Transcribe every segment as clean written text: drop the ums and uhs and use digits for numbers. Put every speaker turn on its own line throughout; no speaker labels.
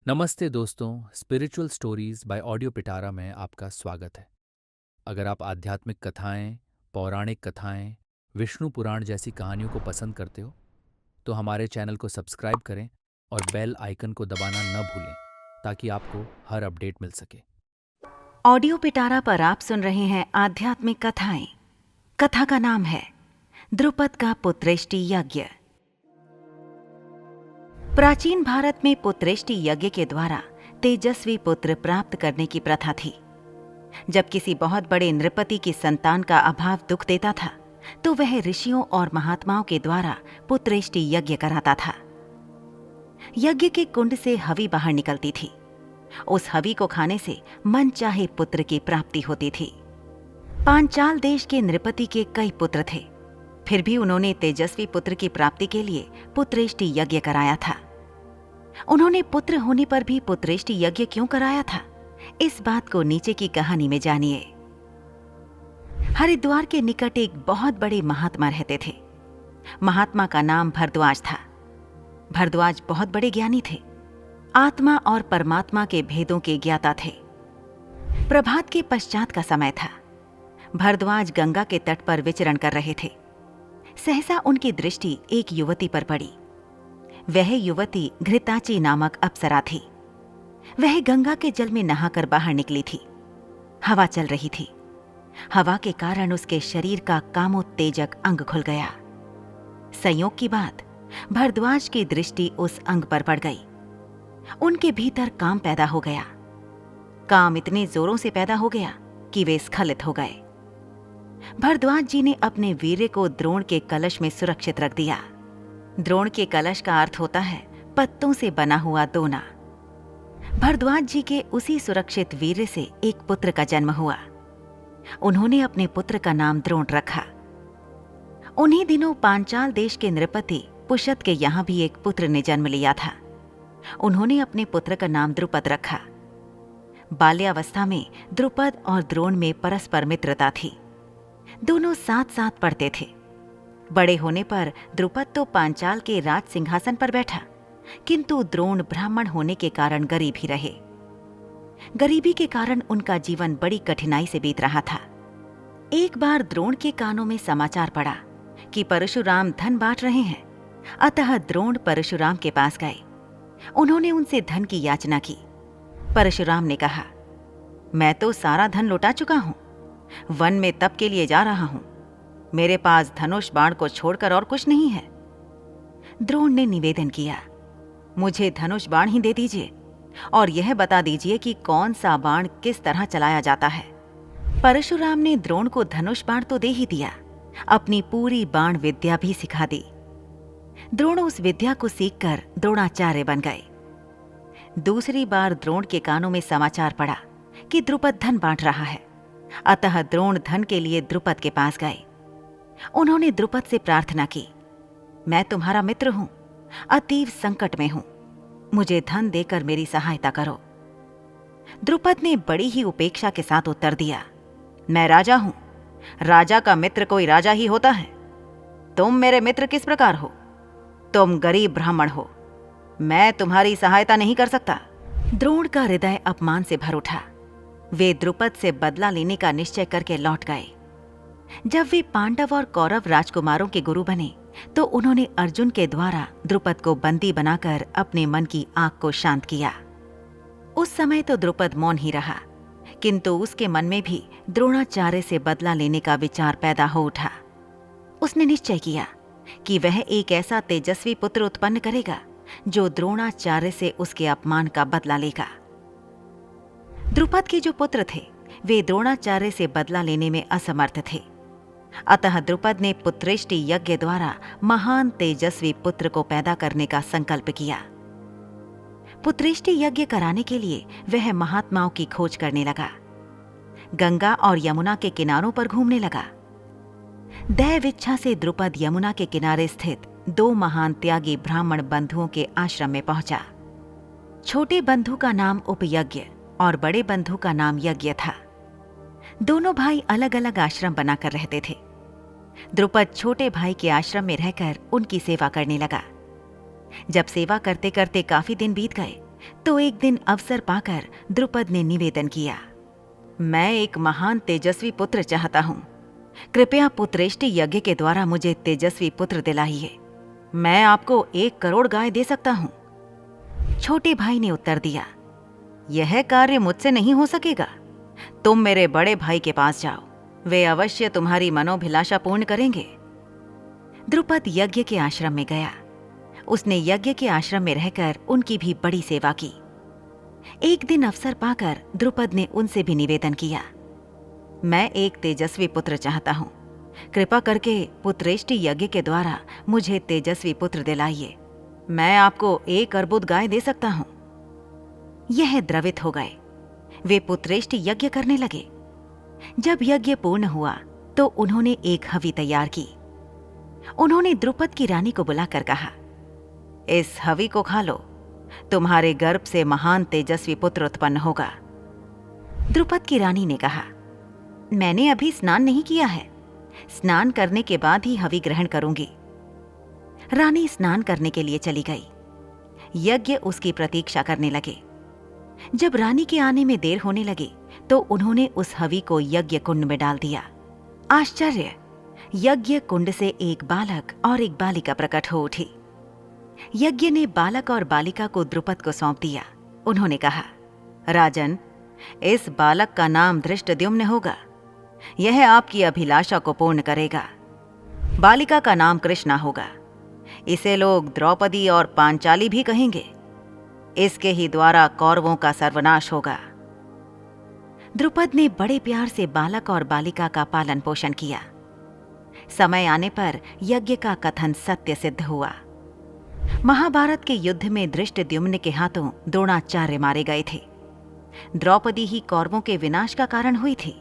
नमस्ते दोस्तों, spiritual stories bye audio पिटारा में आपका स्वागत है। अगर आप आध्यात्मिक कथाएं, पौराणिक कथाएं, विष्णु पुराण जैसी कहानियों को पसंद करते हो, तो हमारे चैनल को सब्सक्राइब करें और बेल आइकन को दबाना न भूलें ताकि आपको हर अपडेट मिल सके।
ऑडियो पिटारा पर आप सुन रहे हैं आध्यात्मिक कथाएं। कथा का नाम है द्रुपद का पुत्रेष्टि यज्ञ। प्राचीन भारत में पुत्रेष्टि यज्ञ के द्वारा तेजस्वी पुत्र प्राप्त करने की प्रथा थी। जब किसी बहुत बड़े नृपति की संतान का अभाव दुख देता था, तो वह ऋषियों और महात्माओं के द्वारा पुत्रेष्टि यज्ञ कराता था। यज्ञ के कुंड से हवी बाहर निकलती थी। उस हवी को खाने से मन चाहे पुत्र की प्राप्ति होती थी। पांचाल देश के नृपति के कई पुत्र थे, फिर भी उन्होंने तेजस्वी पुत्र की प्राप्ति के लिए पुत्रेष्टि यज्ञ कराया था। उन्होंने पुत्र होने पर भी पुत्रेष्टि यज्ञ क्यों कराया था, इस बात को नीचे की कहानी में जानिए। हरिद्वार के निकट एक बहुत बड़े महात्मा रहते थे। महात्मा का नाम भरद्वाज था। भरद्वाज बहुत बड़े ज्ञानी थे। आत्मा और परमात्मा के भेदों के ज्ञाता थे। प्रभात के पश्चात का समय था। भरद्वाज गंगा के तट पर विचरण कर रहे थे। सहसा उनकी दृष्टि एक युवती पर पड़ी। वह युवती घृताची नामक अप्सरा थी। वह गंगा के जल में नहाकर बाहर निकली थी। हवा चल रही थी। हवा के कारण उसके शरीर का कामोत्तेजक अंग खुल गया। संयोग की बात, भरद्वाज की दृष्टि उस अंग पर पड़ गई। उनके भीतर काम पैदा हो गया। काम इतने जोरों से पैदा हो गया कि वे स्खलित हो गए। भरद्वाज जी ने अपने वीर्य को द्रोण के कलश में सुरक्षित रख दिया। द्रोण के कलश का अर्थ होता है पत्तों से बना हुआ दोना। भरद्वाज जी के उसी सुरक्षित वीर्य से एक पुत्र का जन्म हुआ। उन्होंने अपने पुत्र का नाम द्रोण रखा। उन्हीं दिनों पांचाल देश के नृपति पुशत के यहां भी एक पुत्र ने जन्म लिया था। उन्होंने अपने पुत्र का नाम द्रुपद रखा। बाल्यावस्था में द्रुपद और द्रोण में परस्पर मित्रता थी। दोनों साथ साथ पढ़ते थे। बड़े होने पर द्रुपद तो पांचाल के राज सिंहासन पर बैठा, किंतु द्रोण ब्राह्मण होने के कारण गरीब ही रहे। गरीबी के कारण उनका जीवन बड़ी कठिनाई से बीत रहा था। एक बार द्रोण के कानों में समाचार पड़ा कि परशुराम धन बांट रहे हैं। अतः द्रोण परशुराम के पास गए। उन्होंने उनसे धन की याचना की। परशुराम ने कहा, मैं तो सारा धन लुटा चुका हूं। वन में तप के लिए जा रहा हूं। मेरे पास धनुष बाण को छोड़कर और कुछ नहीं है। द्रोण ने निवेदन किया, मुझे धनुष बाण ही दे दीजिए और यह बता दीजिए कि कौन सा बाण किस तरह चलाया जाता है। परशुराम ने द्रोण को धनुष बाण तो दे ही दिया, अपनी पूरी बाण विद्या भी सिखा दी। द्रोण उस विद्या को सीखकर द्रोणाचार्य बन गए। दूसरी बार द्रोण के कानों में समाचार पड़ा कि द्रुपद धन बांट रहा है। अतः द्रोण धन के लिए द्रुपद के पास गए। उन्होंने द्रुपद से प्रार्थना की, मैं तुम्हारा मित्र हूं, अतीव संकट में हूं, मुझे धन देकर मेरी सहायता करो। द्रुपद ने बड़ी ही उपेक्षा के साथ उत्तर दिया, मैं राजा हूं। राजा का मित्र कोई राजा ही होता है। तुम मेरे मित्र किस प्रकार हो? तुम गरीब ब्राह्मण हो। मैं तुम्हारी सहायता नहीं कर सकता। द्रोण का हृदय अपमान से भर उठा। वे द्रुपद से बदला लेने का निश्चय करके लौट गए। जब वे पांडव और कौरव राजकुमारों के गुरु बने, तो उन्होंने अर्जुन के द्वारा द्रुपद को बंदी बनाकर अपने मन की आग को शांत किया। उस समय तो द्रुपद मौन ही रहा, किंतु उसके मन में भी द्रोणाचार्य से बदला लेने का विचार पैदा हो उठा। उसने निश्चय किया कि वह एक ऐसा तेजस्वी पुत्र उत्पन्न करेगा जो द्रोणाचार्य से उसके अपमान का बदला लेगा। द्रुपद के जो पुत्र थे, वे द्रोणाचार्य से बदला लेने में असमर्थ थे। अतः द्रुपद ने पुत्रेष्टि यज्ञ द्वारा महान तेजस्वी पुत्र को पैदा करने का संकल्प किया। पुत्रेष्टि यज्ञ कराने के लिए वह महात्माओं की खोज करने लगा। गंगा और यमुना के किनारों पर घूमने लगा। दैव इच्छा से द्रुपद यमुना के किनारे स्थित दो महान त्यागी ब्राह्मण बंधुओं के आश्रम में पहुंचा। छोटे बंधु का नाम उपयज्ञ और बड़े बंधु का नाम यज्ञ था। दोनों भाई अलग अलग आश्रम बनाकर रहते थे। द्रुपद छोटे भाई के आश्रम में रहकर उनकी सेवा करने लगा। जब सेवा करते करते काफी दिन बीत गए, तो एक दिन अवसर पाकर द्रुपद ने निवेदन किया, मैं एक महान तेजस्वी पुत्र चाहता हूं। कृपया पुत्रेष्टि यज्ञ के द्वारा मुझे तेजस्वी पुत्र दिलाइए। मैं आपको 1 करोड़ गाय दे सकता हूं। छोटे भाई ने उत्तर दिया, यह कार्य मुझसे नहीं हो सकेगा। तुम मेरे बड़े भाई के पास जाओ, वे अवश्य तुम्हारी मनोभिलाषा पूर्ण करेंगे। द्रुपद यज्ञ के आश्रम में गया। उसने यज्ञ के आश्रम में रहकर उनकी भी बड़ी सेवा की। एक दिन अवसर पाकर द्रुपद ने उनसे भी निवेदन किया, मैं एक तेजस्वी पुत्र चाहता हूं। कृपा करके पुत्रेष्टि यज्ञ के द्वारा मुझे तेजस्वी पुत्र दिलाइए। मैं आपको 1 अर्बुद गाय दे सकता हूं। यह द्रवित हो गए। वे पुत्रेष्टि यज्ञ करने लगे। जब यज्ञ पूर्ण हुआ तो उन्होंने एक हवि तैयार की। उन्होंने द्रुपद की रानी को बुलाकर कहा, इस हवि को खा लो, तुम्हारे गर्भ से महान तेजस्वी पुत्र उत्पन्न होगा। द्रुपद की रानी ने कहा, मैंने अभी स्नान नहीं किया है, स्नान करने के बाद ही हवि ग्रहण करूंगी। रानी स्नान करने के लिए चली गई। यज्ञ उसकी प्रतीक्षा करने लगे। जब रानी के आने में देर होने लगी तो उन्होंने उस हवि को यज्ञ कुंड में डाल दिया। आश्चर्य! यज्ञ कुंड से एक बालक और एक बालिका प्रकट हो उठी। यज्ञ ने बालक और बालिका को द्रुपद को सौंप दिया। उन्होंने कहा, राजन, इस बालक का नाम धृष्टद्युम्न होगा। यह आपकी अभिलाषा को पूर्ण करेगा। बालिका का नाम कृष्णा होगा। इसे लोग द्रौपदी और पांचाली भी कहेंगे। इसके ही द्वारा कौरवों का सर्वनाश होगा। द्रुपद ने बड़े प्यार से बालक और बालिका का पालन पोषण किया। समय आने पर यज्ञ का कथन सत्य सिद्ध हुआ। महाभारत के युद्ध में धृष्टद्युम्न के हाथों द्रोणाचार्य मारे गए थे। द्रौपदी ही कौरवों के विनाश का कारण हुई थी।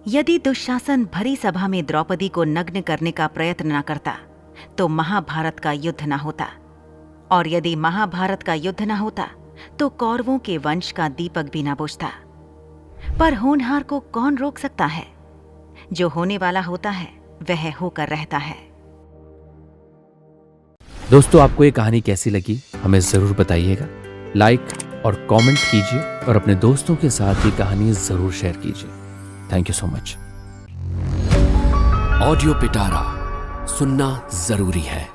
यदि दुशासन भरी सभा में द्रौपदी को नग्न करने का प्रयत्न न करता तो महाभारत का युद्ध न होता, और यदि महाभारत का युद्ध न होता तो कौरवों के वंश का दीपक भी न बुझता। पर होनहार को कौन रोक सकता है? जो होने वाला होता है वह होकर रहता है।
दोस्तों, आपको ये कहानी कैसी लगी हमें जरूर बताइएगा। लाइक और कमेंट कीजिए और अपने दोस्तों के साथ ये कहानी जरूर शेयर कीजिए। Thank you so much.
Audio पिटारा सुनना जरूरी है।